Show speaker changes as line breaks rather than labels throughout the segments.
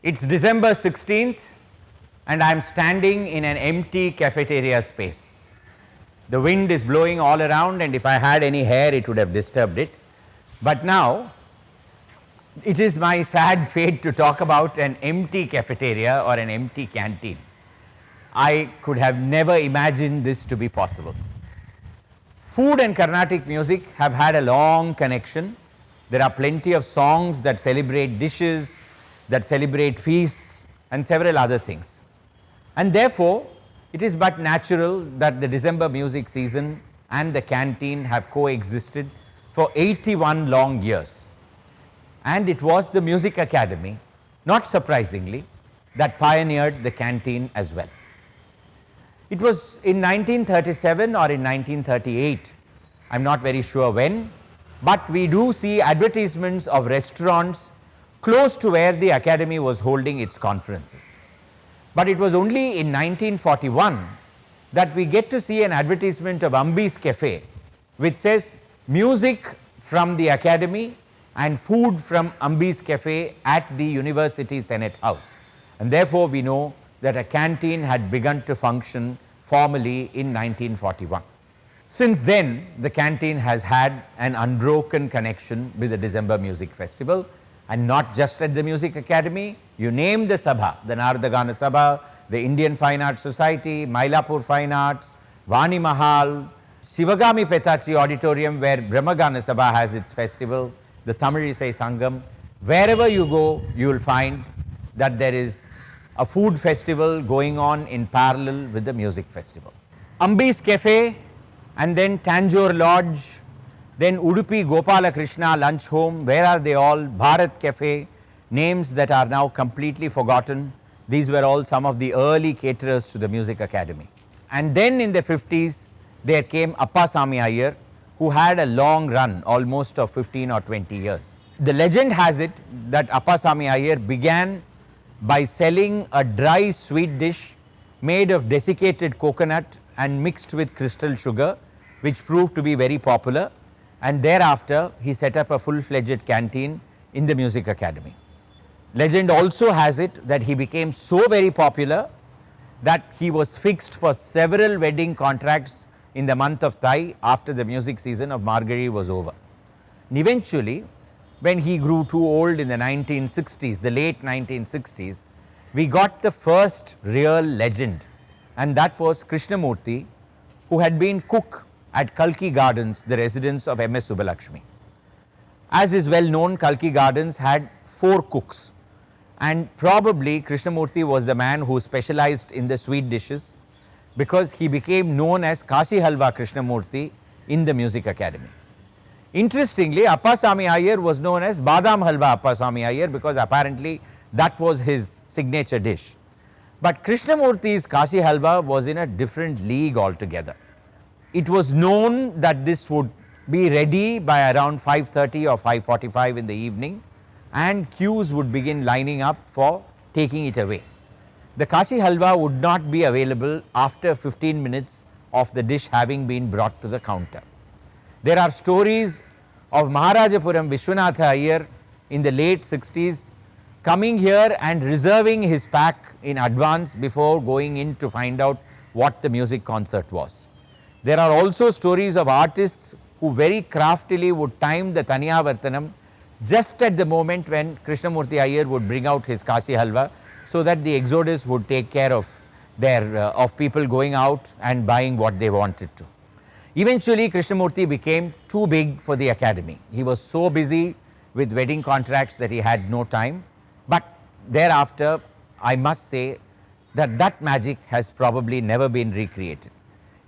It's December 16th and I am standing in an empty cafeteria space. The wind is blowing all around, and if I had any hair it would have disturbed it. But now it is my sad fate to talk about an empty cafeteria or an empty canteen. I could have never imagined this to be possible. Food and Carnatic music have had a long connection. There are plenty of songs that celebrate dishes, that celebrate feasts and several other things. And therefore, it is but natural that the December music season and the canteen have coexisted for 81 long years. And it was the Musuc Academy, not surprisingly, that pioneered the canteen as well. It was in 1937 or in 1938, I am not very sure when, but we do see advertisements of restaurants close to where the Academy was holding its conferences. But it was only in 1941 that we get to see an advertisement of Ambi's Cafe, which says music from the Academy and food from Ambi's Cafe at the University Senate House. And therefore, we know that a canteen had begun to function formally in 1941. Since then, the canteen has had an unbroken connection with the December Music Festival, and not just at the Musuc Academy. You name the Sabha, the Narada Gana Sabha, the Indian Fine Arts Society, Mylapore Fine Arts, Vani Mahal, Sivagami Petachi Auditorium where Brahmagana Sabha has its festival, the Tamil Isai Sangam. Wherever you go, you will find that there is a food festival going on in parallel with the music festival. Ambi's Cafe, and then Tanjore Lodge, then Udupi Gopala Krishna Lunch Home. Where are they all? Bharat Cafe, names that are now completely forgotten. These were all some of the early caterers to the Musuc Academy. And then in the 50s, there came Appasamy Iyer, who had a long run, almost of 15 or 20 years. The legend has it that Appasamy Iyer began by selling a dry sweet dish made of desiccated coconut and mixed with crystal sugar, which proved to be very popular. And thereafter, he set up a full-fledged canteen in the Musuc Academy. Legend also has it that he became so very popular that he was fixed for several wedding contracts in the month of Thai after the music season of Margazhi was over. And eventually, when he grew too old in the 1960s, the late 1960s, we got the first real legend, and that was Krishnamurti, who had been cook at Kalki Gardens, the residence of M.S. Subbalakshmi. As is well known, Kalki Gardens had 4 cooks, and probably Krishnamurti was the man who specialized in the sweet dishes, because he became known as Kashi Halwa Krishnamurti in the Musuc Academy. Interestingly, Appasamy Iyer was known as Badam Halwa Appasamy Iyer, because apparently that was his signature dish. But Krishnamurti's Kashi Halwa was in a different league altogether. It was known that this would be ready by around 5:30 or 5:45 in the evening, and queues would begin lining up for taking it away. The Kashi Halwa would not be available after 15 minutes of the dish having been brought to the counter. There are stories of Maharajapuram Vishwanatha Iyer in the late 60s coming here and reserving his pack in advance before going in to find out what the music concert was. There are also stories of artists who very craftily would time the Taniya Vartanam just at the moment when Krishnamurti Iyer would bring out his Kashi Halwa, so that the exodus would take care of of people going out and buying what they wanted to. Eventually, Krishnamurti became too big for the Academy. He was so busy with wedding contracts that he had no time, but thereafter I must say that that magic has probably never been recreated.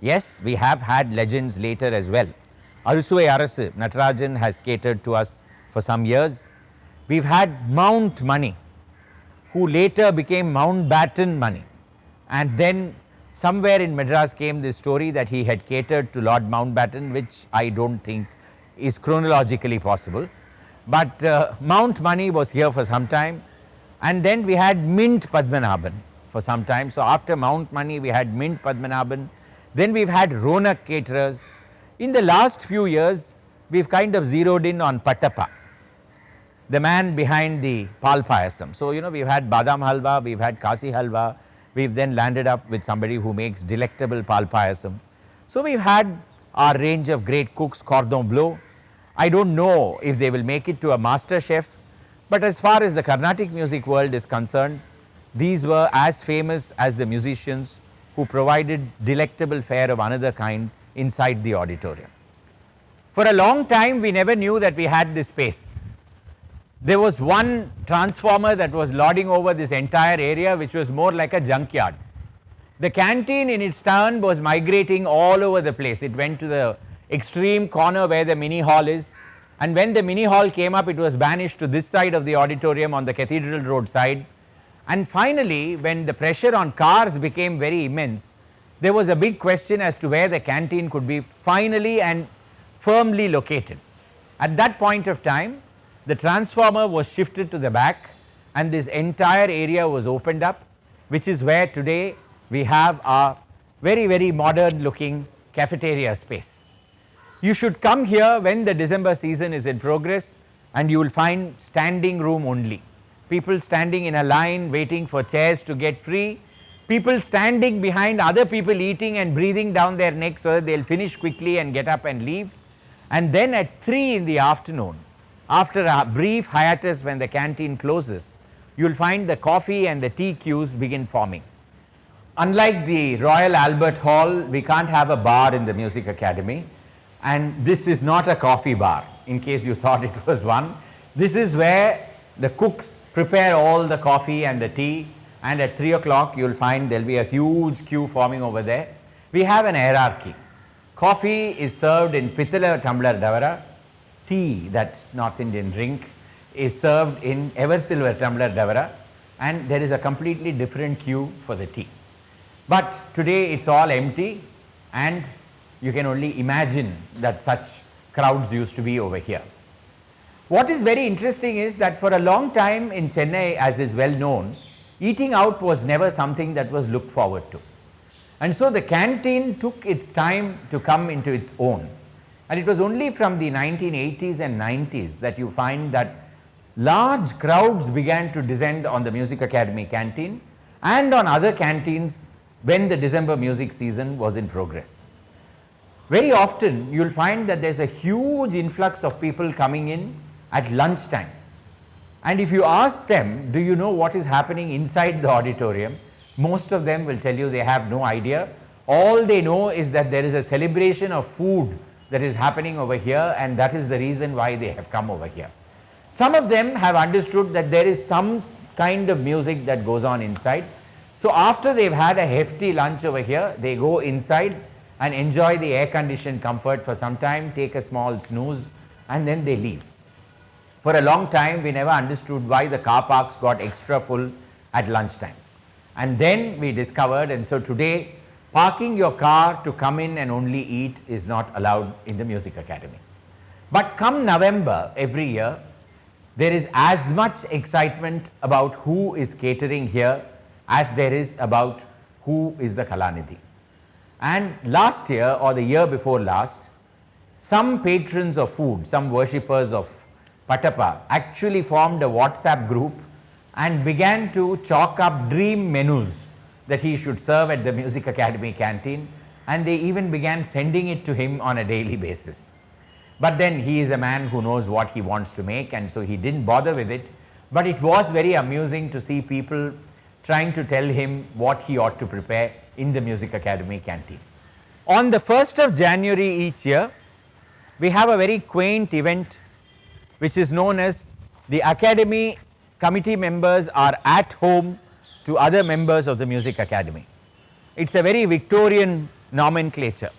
Yes, we have had legends later as well. Arusuvai Arasu Natarajan has catered to us for some years. We have had Mount Money, who later became Mountbatten Money, and then somewhere in Madras came the story that he had catered to Lord Mountbatten, which I do not think is chronologically possible. But Mount Money was here for some time, and then we had Mint Padmanabhan for some time. So after Mount Money, we had Mint Padmanabhan. Then we have had Ronak caterers. In the last few years, we have kind of zeroed in on Patappa. the man behind the pal payasam. So, you know, we've had badam halwa, we've had kasi halwa, we've then landed up with somebody who makes delectable pal payasam. So, we've had our range of great cooks, cordon bleu. I don't know if they will make it to a master chef, but as far as the Carnatic music world is concerned, these were as famous as the musicians who provided delectable fare of another kind inside the auditorium. For a long time, we never knew that we had this space. There was one transformer that was lording over this entire area, which was more like a junkyard. The canteen in its turn was migrating all over the place. It went to the extreme corner where the mini hall is, and when the mini hall came up, it was banished to this side of the auditorium on the Cathedral Road side. And finally, when the pressure on cars became very immense, there was a big question as to where the canteen could be finally and firmly located. At that point of time, the transformer was shifted to the back and this entire area was opened up, which is where today we have our very, very modern looking cafeteria space. You should come here when the December season is in progress, and you will find standing room only. People standing in a line waiting for chairs to get free, people standing behind other people eating and breathing down their neck so that they will finish quickly and get up and leave. And then at 3 in the afternoon, after a brief hiatus when the canteen closes, you will find the coffee and the tea queues begin forming. Unlike the Royal Albert Hall, we can't have a bar in the Musuc Academy, and this is not a coffee bar, in case you thought it was one. This is where the cooks prepare all the coffee and the tea, and at 3 o'clock you will find there will be a huge queue forming over there. We have an hierarchy. Coffee is served in pitala tumbler davara, tea, that's North Indian drink, is served in ever silver tumbler davara, and there is a completely different queue for the tea. But today it's all empty, and you can only imagine that such crowds used to be over here. What is very interesting is that for a long time in Chennai, as is well known, eating out was never something that was looked forward to. And so the canteen took its time to come into its own. And it was only from the 1980s and 90s that you find that large crowds began to descend on the Musuc Academy canteen and on other canteens when the December music season was in progress. Very often you will find that there is a huge influx of people coming in at lunchtime. And if you ask them, do you know what is happening inside the auditorium, most of them will tell you they have no idea. All they know is that there is a celebration of food that is happening over here, and that is the reason why they have come over here. Some of them have understood that there is some kind of music that goes on inside. So after they've had a hefty lunch over here, they go inside and enjoy the air conditioned comfort for some time, take a small snooze, and then they leave. For a long time, we never understood why the car parks got extra full at lunchtime. And then we discovered, and so today, parking your car to come in and only eat is not allowed in the Musuc Academy. But come November every year, there is as much excitement about who is catering here as there is about who is the Kalanidhi. And last year or the year before last, some patrons of food, some worshippers of Patappa actually formed a WhatsApp group and began to chalk up dream menus that he should serve at the Musuc Academy canteen, and they even began sending it to him on a daily basis. But then he is a man who knows what he wants to make, and so he didn't bother with it, but it was very amusing to see people trying to tell him what he ought to prepare in the Musuc Academy canteen. On the 1st of January each year, we have a very quaint event which is known as the Academy committee members are at home to other members of the Musuc Academy. It's a very Victorian nomenclature.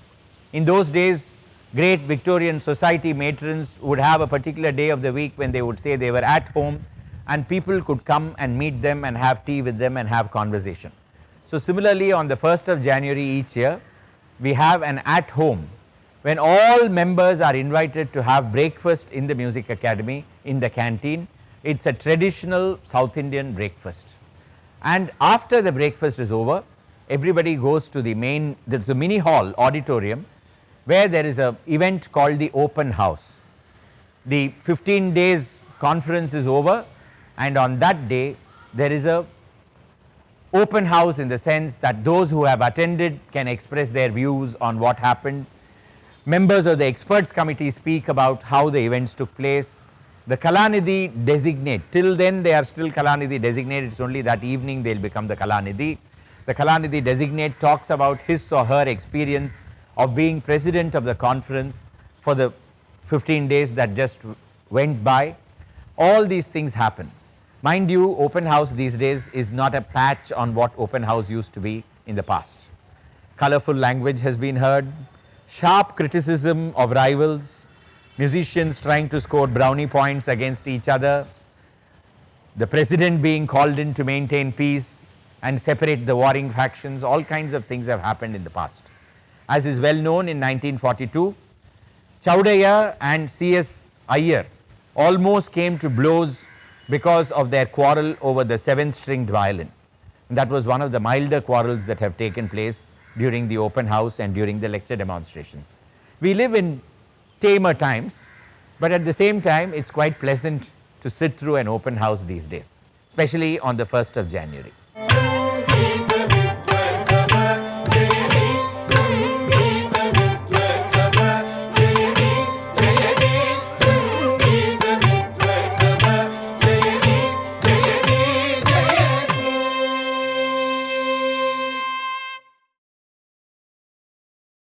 In those days, great Victorian society matrons would have a particular day of the week when they would say they were at home, and people could come and meet them and have tea with them and have conversation. So similarly, on the 1st of January each year, we have an at home when all members are invited to have breakfast in the Musuc Academy in the canteen. It's a traditional South Indian breakfast. And after the breakfast is over, everybody goes to the mini hall auditorium, where there is an event called the open house. The 15 days conference is over, and on that day there is a open house, in the sense that those who have attended can express their views on what happened. Members of the experts committee speak about how the events took place. The Kalanidhi designate, till then they are still Kalanidhi designate, it is only that evening they will become the Kalanidhi. The Kalanidhi designate talks about his or her experience of being president of the conference for the 15 days that just went by. All these things happen. Mind you, open house these days is not a patch on what open house used to be in the past. Colorful language has been heard, sharp criticism of rivals, musicians trying to score brownie points against each other, the president being called in to maintain peace and separate the warring factions. All kinds of things have happened in the past. As is well known, in 1942, Chaudhaya and C.S. Iyer almost came to blows because of their quarrel over the 7-stringed violin. That was one of the milder quarrels that have taken place during the open house and during the lecture demonstrations. We live in tamer times, but at the same time it is quite pleasant to sit through an open house these days, especially on the 1st of January.